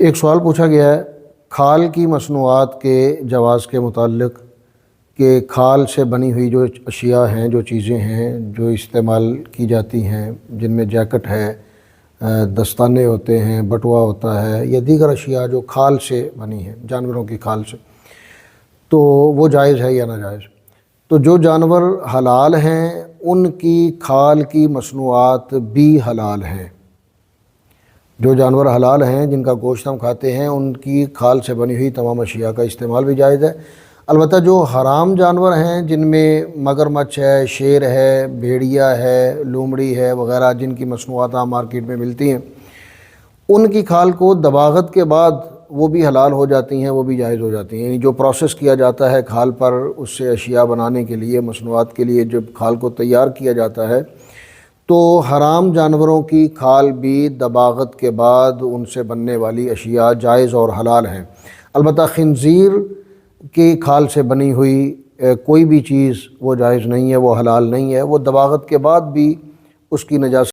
ایک سوال پوچھا گیا ہے کھال کی مصنوعات کے جواز کے متعلق کہ کھال سے بنی ہوئی جو اشیاء ہیں، جو چیزیں ہیں جو استعمال کی جاتی ہیں، جن میں جیکٹ ہے، دستانے ہوتے ہیں، بٹوا ہوتا ہے یا دیگر اشیاء جو کھال سے بنی ہیں، جانوروں کی کھال سے، تو وہ جائز ہے یا ناجائز؟ تو جو جانور حلال ہیں ان کی کھال کی مصنوعات بھی حلال ہیں۔ جو جانور حلال ہیں جن کا گوشت ہم کھاتے ہیں ان کی کھال سے بنی ہوئی تمام اشیاء کا استعمال بھی جائز ہے۔ البتہ جو حرام جانور ہیں جن میں مگرمچھ ہے، شیر ہے، بھیڑیا ہے، لومڑی ہے وغیرہ، جن کی مصنوعات عام مارکیٹ میں ملتی ہیں، ان کی کھال کو دباغت کے بعد وہ بھی حلال ہو جاتی ہیں، وہ بھی جائز ہو جاتی ہیں۔ یعنی جو پروسیس کیا جاتا ہے کھال پر، اس سے اشیاء بنانے کے لیے، مصنوعات کے لیے جب کھال کو تیار کیا جاتا ہے تو حرام جانوروں کی کھال بھی دباغت کے بعد ان سے بننے والی اشیاء جائز اور حلال ہیں۔ البتہ خنزیر کی کھال سے بنی ہوئی کوئی بھی چیز وہ جائز نہیں ہے، وہ حلال نہیں ہے، وہ دباغت کے بعد بھی اس کی نجاست